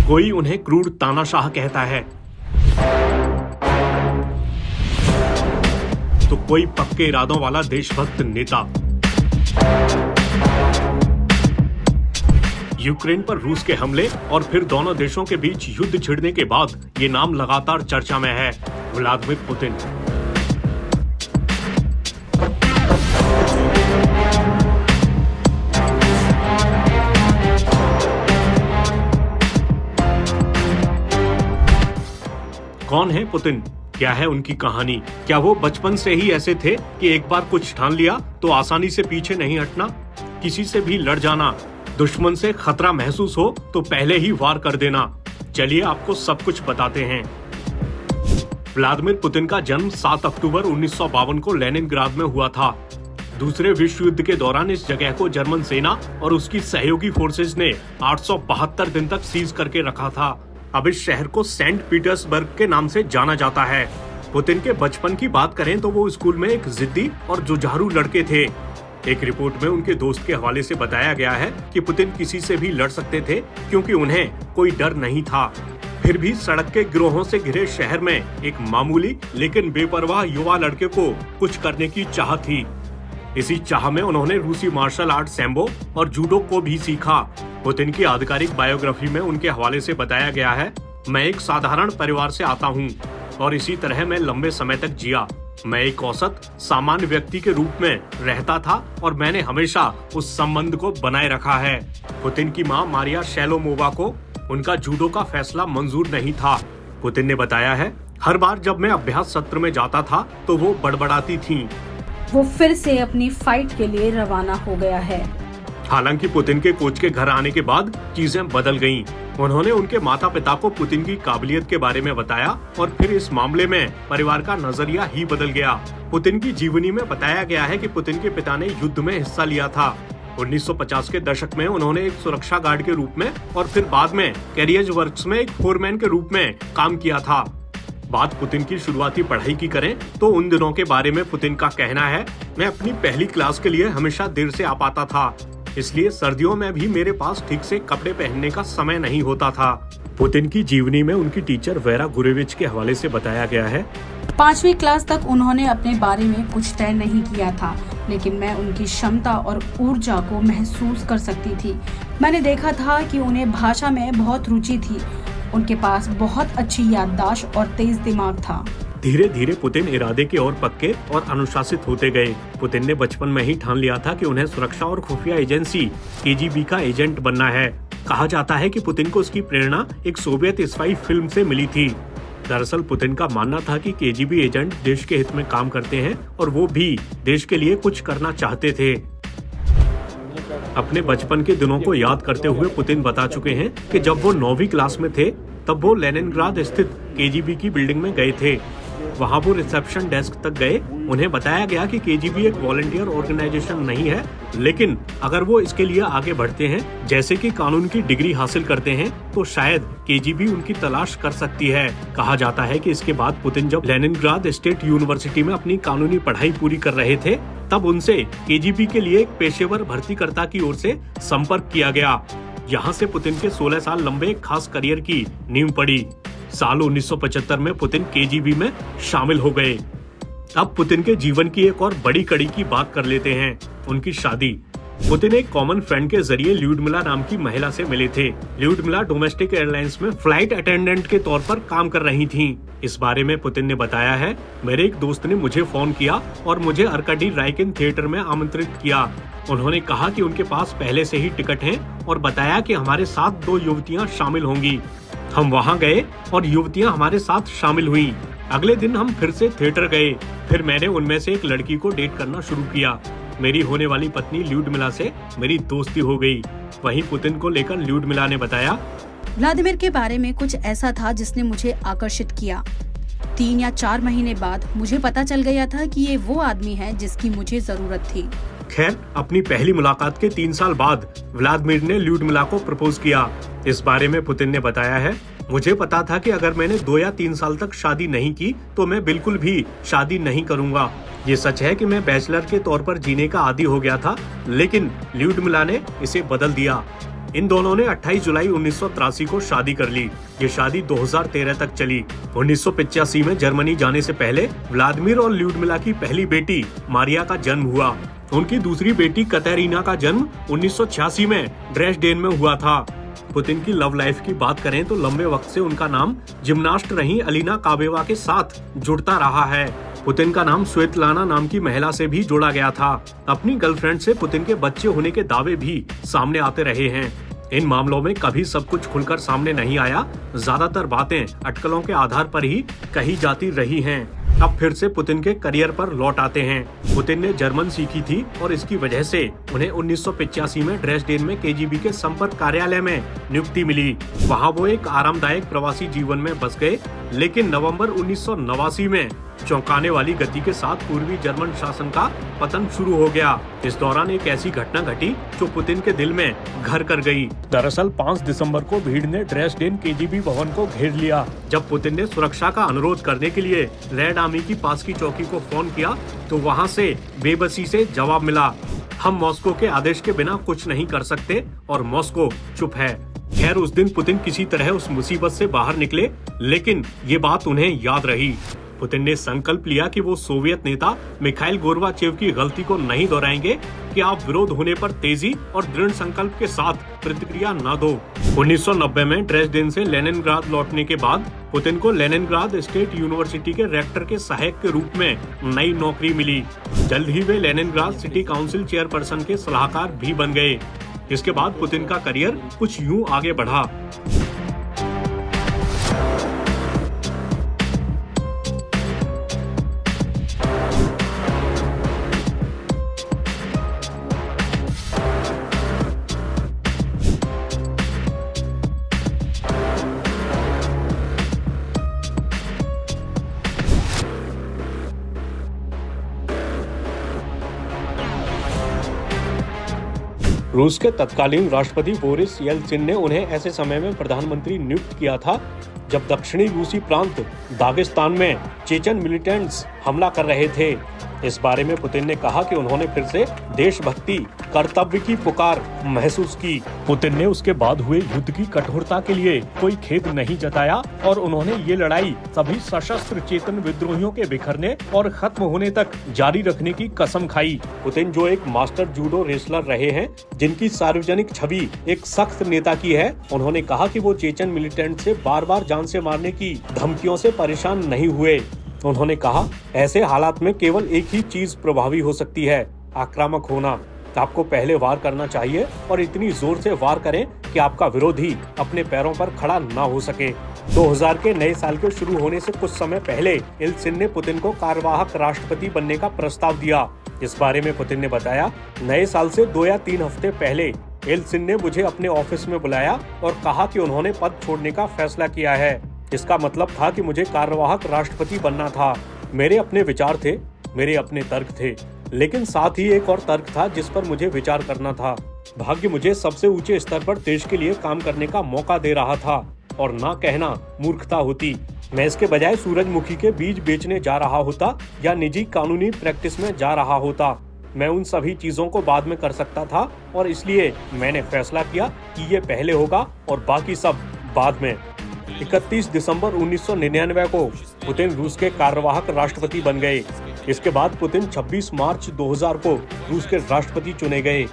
कोई उन्हें क्रूर तानाशाह कहता है, तो कोई पक्के इरादों वाला देशभक्त नेता। यूक्रेन पर रूस के हमले और फिर दोनों देशों के बीच युद्ध छिड़ने के बाद ये नाम लगातार चर्चा में है, व्लादिमीर पुतिन। कौन है पुतिन? क्या है उनकी कहानी? क्या वो बचपन से ही ऐसे थे कि एक बार कुछ ठान लिया तो आसानी से पीछे नहीं हटना, किसी से भी लड़ जाना, दुश्मन से खतरा महसूस हो तो पहले ही वार कर देना? चलिए आपको सब कुछ बताते हैं। व्लादिमीर पुतिन का जन्म 7 अक्टूबर 1952 को लेनिनग्राद में हुआ था। दूसरे विश्व युद्ध के दौरान इस जगह को जर्मन सेना और उसकी सहयोगी फोर्सेज ने 872 दिन तक सीज करके रखा था। अब इस शहर को सेंट पीटर्सबर्ग के नाम से जाना जाता है। पुतिन के बचपन की बात करें तो वो स्कूल में एक जिद्दी और जुझारू लड़के थे। एक रिपोर्ट में उनके दोस्त के हवाले से बताया गया है कि पुतिन किसी से भी लड़ सकते थे क्योंकि उन्हें कोई डर नहीं था। फिर भी सड़क के गिरोहों से घिरे शहर में एक मामूली लेकिन बेपरवाह युवा लड़के को कुछ करने की चाह थी। इसी चाह में उन्होंने रूसी मार्शल आर्ट सैम्बो और जूडो को भी सीखा। पुतिन की आधिकारिक बायोग्राफी में उनके हवाले से बताया गया है, मैं एक साधारण परिवार से आता हूँ और इसी तरह मैं लंबे समय तक जिया। मैं एक औसत सामान्य व्यक्ति के रूप में रहता था और मैंने हमेशा उस संबंध को बनाए रखा है। पुतिन की मां मारिया शेलोमोवा को उनका जूडो का फैसला मंजूर नहीं था। पुतिन ने बताया है, हर बार जब मैं अभ्यास सत्र में जाता था तो वो बड़बड़ाती थीं। वो फिर से अपनी फाइट के लिए रवाना हो गया है। हालांकि पुतिन के कोच के घर आने के बाद चीजें बदल गईं। उन्होंने उनके माता पिता को पुतिन की काबिलियत के बारे में बताया और फिर इस मामले में परिवार का नजरिया ही बदल गया। पुतिन की जीवनी में बताया गया है कि पुतिन के पिता ने युद्ध में हिस्सा लिया था। 1950 के दशक में उन्होंने एक सुरक्षा गार्ड के रूप में और फिर बाद में कैरियज वर्क्स में एक फोरमैन के रूप में काम किया था। बात पुतिन की शुरुआती पढ़ाई की करें तो उन दिनों के बारे में पुतिन का कहना है, मैं अपनी पहली क्लास के लिए हमेशा देर से आ पाता था, इसलिए सर्दियों में भी मेरे पास ठीक से कपड़े पहनने का समय नहीं होता था। पुतिन की जीवनी में उनकी टीचर वेरा गुरेविच के हवाले से बताया गया है, 5वीं क्लास तक उन्होंने अपने बारे में कुछ तय नहीं किया था, लेकिन मैं उनकी क्षमता और ऊर्जा को महसूस कर सकती थी। मैंने देखा था कि उन्हें भाषा में बहुत रुचि थी। उनके पास बहुत अच्छी याददाश्त और तेज दिमाग था। धीरे धीरे पुतिन इरादे के और पक्के और अनुशासित होते गए। पुतिन ने बचपन में ही ठान लिया था कि उन्हें सुरक्षा और खुफिया एजेंसी केजीबी का एजेंट बनना है। कहा जाता है कि पुतिन को उसकी प्रेरणा एक सोवियत स्पाई फिल्म से मिली थी। दरअसल पुतिन का मानना था कि केजीबी एजेंट देश के हित में काम करते हैं और वो भी देश के लिए कुछ करना चाहते थे। अपने बचपन के दिनों को याद करते हुए पुतिन बता चुके हैं कि जब वो 9वीं क्लास में थे तब वो लेनिनग्राद स्थित केजीबी की बिल्डिंग में गए थे। वहाँ वो रिसेप्शन डेस्क तक गए। उन्हें बताया गया कि केजीबी एक वॉलंटियर ऑर्गेनाइजेशन नहीं है, लेकिन अगर वो इसके लिए आगे बढ़ते हैं, जैसे कि कानून की डिग्री हासिल करते हैं, तो शायद केजीबी उनकी तलाश कर सकती है। कहा जाता है कि इसके बाद पुतिन जब लेनिनग्राद स्टेट यूनिवर्सिटी में अपनी कानूनी पढ़ाई पूरी कर रहे थे, तब उनसे केजीबी के लिए एक पेशेवर भर्तीकर्ता की ओर से संपर्क किया गया। यहाँ से पुतिन के 16 साल लंबे खास करियर की नींव पड़ी। साल 1975 में पुतिन केजीबी में शामिल हो गए। अब पुतिन के जीवन की एक और बड़ी कड़ी की बात कर लेते हैं, उनकी शादी। पुतिन एक कॉमन फ्रेंड के जरिए ल्यूडमिला नाम की महिला से मिले थे। ल्यूडमिला डोमेस्टिक एयरलाइंस में फ्लाइट अटेंडेंट के तौर पर काम कर रही थीं। इस बारे में पुतिन ने बताया है, मेरे एक दोस्त ने मुझे फोन किया और मुझे अर्काडी राइकिन थिएटर में आमंत्रित किया। उन्होंने कहा कि उनके पास पहले से ही टिकट हैं और बताया कि हमारे साथ 2 युवतियां शामिल होंगी। हम वहां गए और युवतियां हमारे साथ शामिल हुईं। अगले दिन हम फिर से थिएटर गए। फिर मैंने उनमें से एक लड़की को डेट करना शुरू किया। मेरी होने वाली पत्नी ल्यूडमिला से मेरी दोस्ती हो गई। वहीं पुतिन को लेकर ल्यूडमिला ने बताया, व्लादिमीर के बारे में कुछ ऐसा था जिसने मुझे आकर्षित किया। 3 या 4 महीने बाद मुझे पता चल गया था कि ये वो आदमी है जिसकी मुझे जरूरत थी। खैर, अपनी पहली मुलाकात के 3 साल बाद व्लादिमीर ने ल्यूडमिला को प्रपोज किया। इस बारे में पुतिन ने बताया है, मुझे पता था कि अगर मैंने 2 या 3 साल तक शादी नहीं की तो मैं बिल्कुल भी शादी नहीं करूंगा। ये सच है कि मैं बैचलर के तौर पर जीने का आदी हो गया था, लेकिन ल्यूडमिला ने इसे बदल दिया। इन दोनों ने 28 जुलाई 1983 को शादी कर ली। ये शादी 2013 तक चली। 1985 में जर्मनी जाने से पहले व्लादिमीर और ल्यूडमिला की पहली बेटी मारिया का जन्म हुआ। उनकी दूसरी बेटी कतेरीना का जन्म 1986 में ड्रेसडेन में हुआ था। पुतिन की लव लाइफ की बात करें तो लंबे वक्त से उनका नाम जिम्नास्ट रही अलीना काबेवा के साथ जुड़ता रहा है। पुतिन का नाम स्वेतलाना नाम की महिला से भी जोड़ा गया था। अपनी गर्लफ्रेंड से पुतिन के बच्चे होने के दावे भी सामने आते रहे हैं। इन मामलों में कभी सब कुछ खुलकर सामने नहीं आया। ज्यादातर बातें अटकलों के आधार पर ही कही जाती रही हैं। अब फिर से पुतिन के करियर पर लौट आते हैं। पुतिन ने जर्मन सीखी थी और इसकी वजह से उन्हें 1985 में ड्रेसडेन में केजीबी के संपर्क कार्यालय में नियुक्ति मिली। वहां वो एक आरामदायक प्रवासी जीवन में बस गए, लेकिन नवंबर 1989 में चौंकाने वाली गति के साथ पूर्वी जर्मन शासन का पतन शुरू हो गया। इस दौरान एक ऐसी घटना घटी जो पुतिन के दिल में घर कर गई। दरअसल 5 दिसंबर को भीड़ ने ड्रेसडेन केजीबी भवन को घेर लिया। जब पुतिन ने सुरक्षा का अनुरोध करने के लिए रेड आर्मी की पास की चौकी को फोन किया तो वहां से बेबसी से जवाब मिला, हम मॉस्को के आदेश के बिना कुछ नहीं कर सकते और मॉस्को चुप है। खैर, उस दिन पुतिन किसी तरह उस मुसीबत से बाहर निकले, लेकिन ये बात उन्हें याद रही। पुतिन ने संकल्प लिया कि वो सोवियत नेता मिखाइल गोर्बाचेव की गलती को नहीं दोहराएंगे कि आप विरोध होने पर तेजी और दृढ़ संकल्प के साथ प्रतिक्रिया न दो। 1990 में ड्रेसडेन से लेनिनग्राद लौटने के बाद पुतिन को लेनिनग्राद स्टेट यूनिवर्सिटी के रेक्टर के सहायक के रूप में नई नौकरी मिली। जल्द ही वे लेनिनग्राद सिटी काउंसिल चेयरपर्सन के सलाहकार भी बन गए। इसके बाद पुतिन का करियर कुछ यूं आगे बढ़ा। रूस के तत्कालीन राष्ट्रपति बोरिस येल्त्सिन ने उन्हें ऐसे समय में प्रधानमंत्री नियुक्त किया था जब दक्षिणी रूसी प्रांत दागिस्तान में चेचन मिलिटेंट्स हमला कर रहे थे। इस बारे में पुतिन ने कहा कि उन्होंने फिर से देशभक्ति कर्तव्य की पुकार महसूस की। पुतिन ने उसके बाद हुए युद्ध की कठोरता के लिए कोई खेद नहीं जताया और उन्होंने ये लड़ाई सभी सशस्त्र चेतन विद्रोहियों के बिखरने और खत्म होने तक जारी रखने की कसम खाई। पुतिन जो एक मास्टर जूडो रेसलर रहे हैं, जिनकी सार्वजनिक छवि एक सख्त नेता की है, उन्होंने कहा कि वो चेचन मिलिटेंट से बार बार जान से मारने की धमकियों से परेशान नहीं हुए। उन्होंने कहा, ऐसे हालात में केवल एक ही चीज प्रभावी हो सकती है, आक्रामक होना। आपको पहले वार करना चाहिए और इतनी जोर से वार करें कि आपका विरोधी अपने पैरों पर खड़ा ना हो सके। 2000 के नए साल के शुरू होने से कुछ समय पहले येल्त्सिन ने पुतिन को कार्यवाहक राष्ट्रपति बनने का प्रस्ताव दिया। इस बारे में पुतिन ने बताया, नए साल से 2 या 3 हफ्ते पहले येल्त्सिन ने मुझे अपने ऑफिस में बुलाया और कहा कि उन्होंने पद छोड़ने का फैसला किया है। इसका मतलब था कि मुझे कार्यवाहक राष्ट्रपति बनना था। मेरे अपने विचार थे, मेरे अपने तर्क थे, लेकिन साथ ही एक और तर्क था जिस पर मुझे विचार करना था। भाग्य मुझे सबसे ऊंचे स्तर पर देश के लिए काम करने का मौका दे रहा था और ना कहना मूर्खता होती। मैं इसके बजाय सूरजमुखी के बीज बेचने जा रहा होता या निजी कानूनी प्रैक्टिस में जा रहा होता। मैं उन सभी चीजों को बाद में कर सकता था और इसलिए मैंने फैसला किया कि ये पहले होगा और बाकी सब बाद में। 31 दिसंबर 1999 को पुतिन रूस के कार्यवाहक राष्ट्रपति बन गए। इसके बाद पुतिन 26 मार्च 2000 को रूस के राष्ट्रपति चुने गए।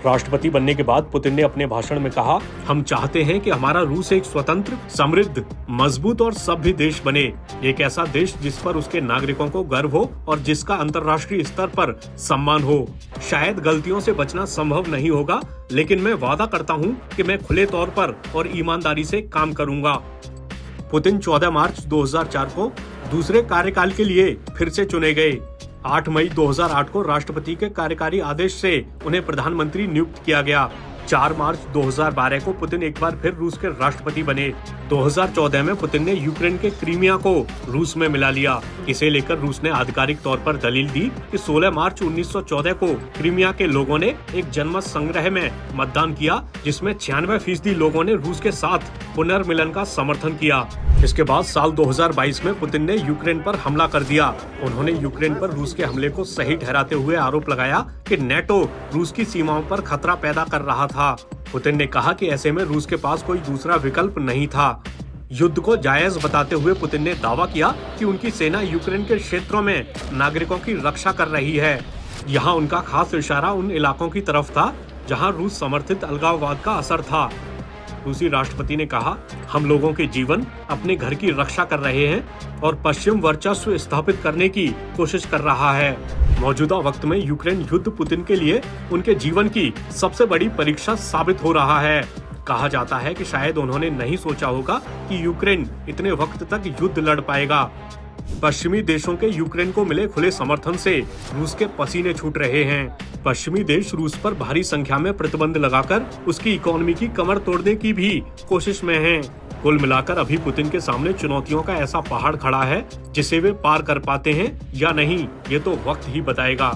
राष्ट्रपति बनने के बाद पुतिन ने अपने भाषण में कहा, हम चाहते हैं कि हमारा रूस एक स्वतंत्र, समृद्ध, मजबूत और सभ्य देश बने। एक ऐसा देश जिस पर उसके नागरिकों को गर्व हो और जिसका अंतर्राष्ट्रीय स्तर पर सम्मान हो। शायद गलतियों से बचना संभव नहीं होगा, लेकिन मैं वादा करता हूं कि मैं खुले तौर पर और ईमानदारी से काम करूंगा। पुतिन 14 मार्च 2004 को दूसरे कार्यकाल के लिए फिर से चुने गए। 8 मई 2008 को राष्ट्रपति के कार्यकारी आदेश से उन्हें प्रधानमंत्री नियुक्त किया गया। 4 मार्च 2012 को पुतिन एक बार फिर रूस के राष्ट्रपति बने। 2014 में पुतिन ने यूक्रेन के क्रीमिया को रूस में मिला लिया। इसे लेकर रूस ने आधिकारिक तौर पर दलील दी कि 16 मार्च 1914 को क्रीमिया के लोगों ने एक जनमत संग्रह में मतदान किया, जिसमें 96% लोगों ने रूस के साथ पुनर्मिलन का समर्थन किया। इसके बाद साल 2022 में पुतिन ने यूक्रेन पर हमला कर दिया। उन्होंने यूक्रेन पर रूस के हमले को सही ठहराते हुए आरोप लगाया कि नेटो रूस की सीमाओं पर खतरा पैदा कर रहा था। पुतिन ने कहा कि ऐसे में रूस के पास कोई दूसरा विकल्प नहीं था। युद्ध को जायज बताते हुए पुतिन ने दावा किया कि उनकी सेना यूक्रेन के क्षेत्रों में नागरिकों की रक्षा कर रही है। यहाँ उनका खास इशारा उन इलाकों की तरफ था जहाँ रूस समर्थित अलगाववाद का असर था। रूसी राष्ट्रपति ने कहा, हम लोगों के जीवन, अपने घर की रक्षा कर रहे हैं और पश्चिम वर्चस्व स्थापित करने की कोशिश कर रहा है। मौजूदा वक्त में यूक्रेन युद्ध पुतिन के लिए उनके जीवन की सबसे बड़ी परीक्षा साबित हो रहा है। कहा जाता है कि शायद उन्होंने नहीं सोचा होगा कि यूक्रेन इतने वक्त तक युद्ध लड़ पाएगा। पश्चिमी देशों के यूक्रेन को मिले खुले समर्थन से रूस के पसीने छूट रहे हैं। पश्चिमी देश रूस पर भारी संख्या में प्रतिबंध लगाकर उसकी इकोनॉमी की कमर तोड़ने की भी कोशिश में हैं। कुल मिलाकर अभी पुतिन के सामने चुनौतियों का ऐसा पहाड़ खड़ा है जिसे वे पार कर पाते हैं या नहीं, ये तो वक्त ही बताएगा।